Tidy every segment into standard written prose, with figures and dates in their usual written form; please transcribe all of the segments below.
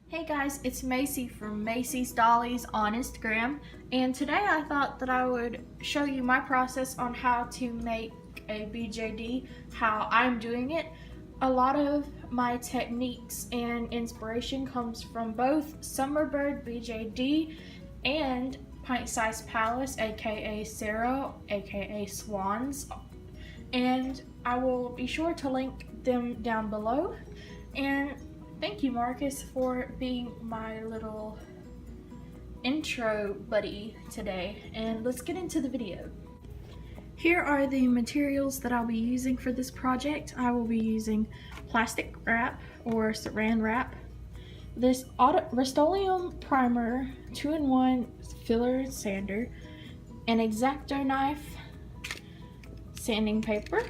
Hey guys, it's Macy from Macy's Dollies on Instagram, and today I thought that I would show you my process on how to make a BJD, how I'm doing it. A lot of my techniques and inspiration comes from both Summerbird Bjd and Pintsizepalace, aka Sarah, aka Swandzz, and I will be sure to link them down below. And thank you, Marcus, for being my little intro buddy today, and let's get into the video. Here are the materials that I'll be using for this project. I will be using plastic wrap or saran wrap, this Rustolium primer, 2-in-1 filler sander, an Xacto knife, sanding paper,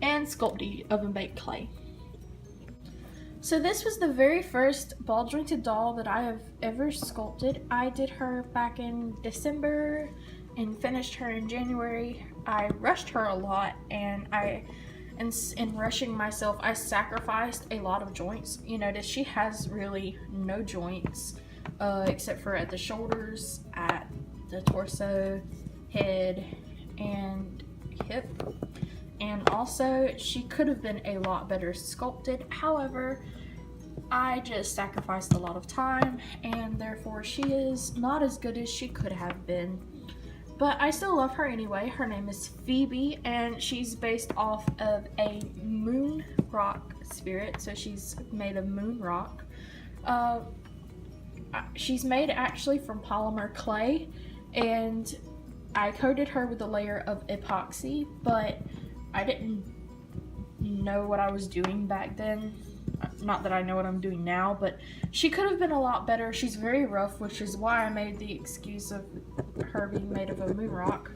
and Sculpty oven baked clay. So this was the very first ball jointed doll that I have ever sculpted. I did her back in December and finished her in January. I rushed her a lot, and in rushing myself, I sacrificed a lot of joints. You notice she has really no joints except for at the shoulders, at the torso, head, and hip. And also, she could have been a lot better sculpted. However, I just sacrificed a lot of time, and therefore she is not as good as she could have been. But I still love her anyway. Her name is Phoebe, and she's based off of a moon rock spirit. So she's made of moon rock. She's made actually from polymer clay, and I coated her with a layer of epoxy, but I didn't know what I was doing back then. Not that I know what I'm doing now, but she could have been a lot better. She's very rough, which is why I made the excuse of her being made of a moon rock.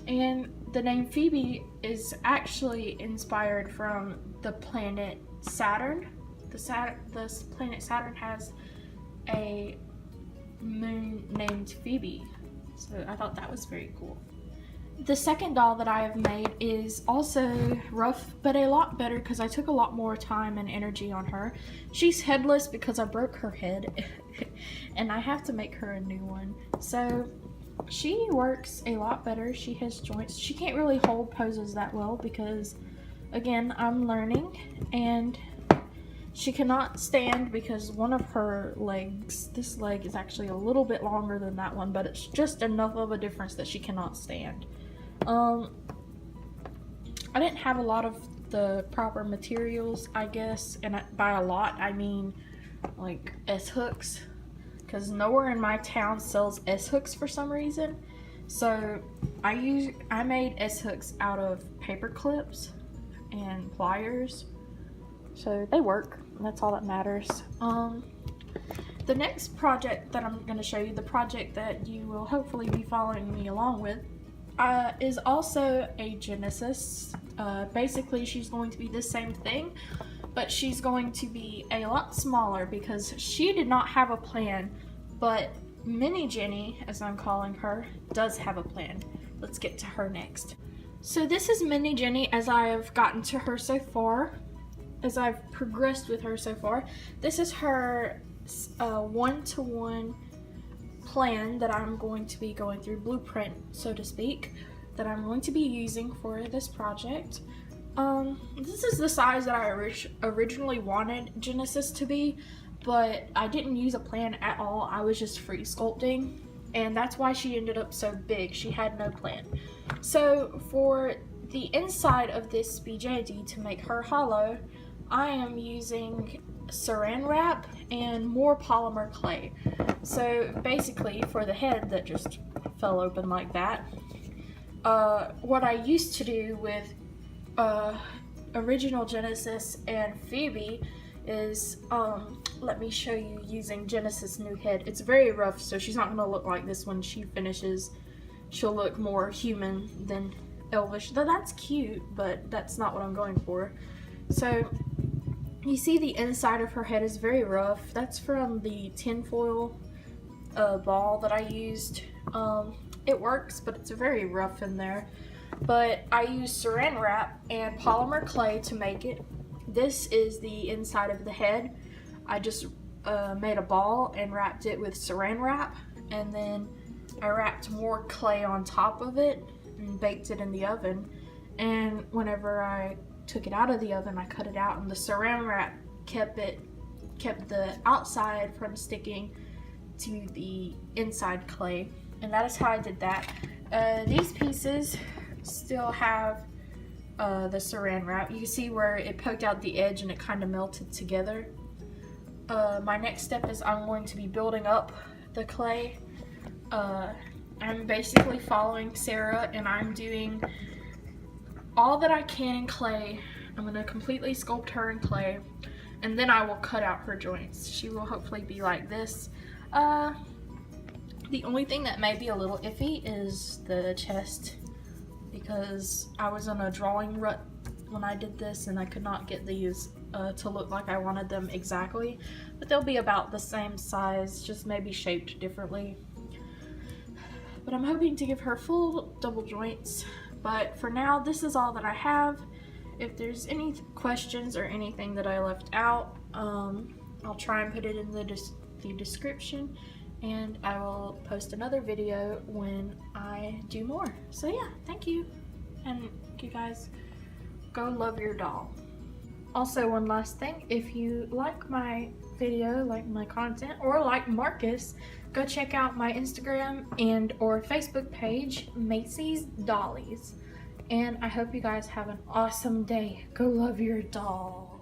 And the name Phoebe is actually inspired from the planet Saturn. The planet Saturn has a moon named Phoebe, so I thought that was very cool. The second doll that I have made is also rough, but a lot better because I took a lot more time and energy on her. She's headless because I broke her head and I have to make her a new one. So she works a lot better. She has joints. She can't really hold poses that well because, again, I'm learning, and she cannot stand because one of her legs, this leg is actually a little bit longer than that one, but it's just enough of a difference that she cannot stand. I didn't have a lot of the proper materials, I guess, and by a lot I mean like S-hooks, because nowhere in my town sells S-hooks for some reason. So I made S-hooks out of paper clips and pliers, so they work, and that's all that matters. The next project that I'm going to show you, the project that you will hopefully be following me along with, is also a Genesis. Basically, she's going to be the same thing, but she's going to be a lot smaller because she did not have a plan, but Minnie Jenny, as I'm calling her, does have a plan. Let's get to her next. So this is Minnie Jenny as I have gotten to her so far, as I've progressed with her so far. This is her one-to-one plan that I'm going to be going through, blueprint, so to speak, that I'm going to be using for this project. This is the size that I originally wanted Genesis to be, but I didn't use a plan at all. I was just free sculpting, and that's why she ended up so big. She had no plan. So for the inside of this BJD, to make her hollow, I am using saran wrap and more polymer clay. So basically, for the head that just fell open like that, what I used to do with original Genesis and Phoebe is, let me show you using Genesis' new head. It's very rough, so she's not going to look like this when she finishes. She'll look more human than elvish. Though that's cute, but that's not what I'm going for. So you see the inside of her head is very rough. That's from the tinfoil ball that I used. It works, but it's very rough in there. But I used saran wrap and polymer clay to make it. This is the inside of the head. I just made a ball and wrapped it with saran wrap, and then I wrapped more clay on top of it and baked it in the oven. And whenever I took it out of the oven, I cut it out, and the saran wrap kept the outside from sticking to the inside clay. And that is how I did that. These pieces still have the saran wrap. You can see where it poked out the edge and it kind of melted together. My next step is I'm going to be building up the clay. I'm basically following Sarah, and I'm doing all that I can in clay. I'm going to completely sculpt her in clay, and then I will cut out her joints. She will hopefully be like this. The only thing that may be a little iffy is the chest, because I was in a drawing rut when I did this and I could not get these to look like I wanted them exactly, but they'll be about the same size, just maybe shaped differently. But I'm hoping to give her full double joints. But for now, this is all that I have. If there's any questions or anything that I left out, I'll try and put it in the description, and I will post another video when I do more. So yeah, thank you, and you guys go love your doll. Also, one last thing, if you like my video, like my content, or like Marcus, go check out my Instagram and or Facebook page, Macy's Dollies. And I hope you guys have an awesome day. Go love your doll.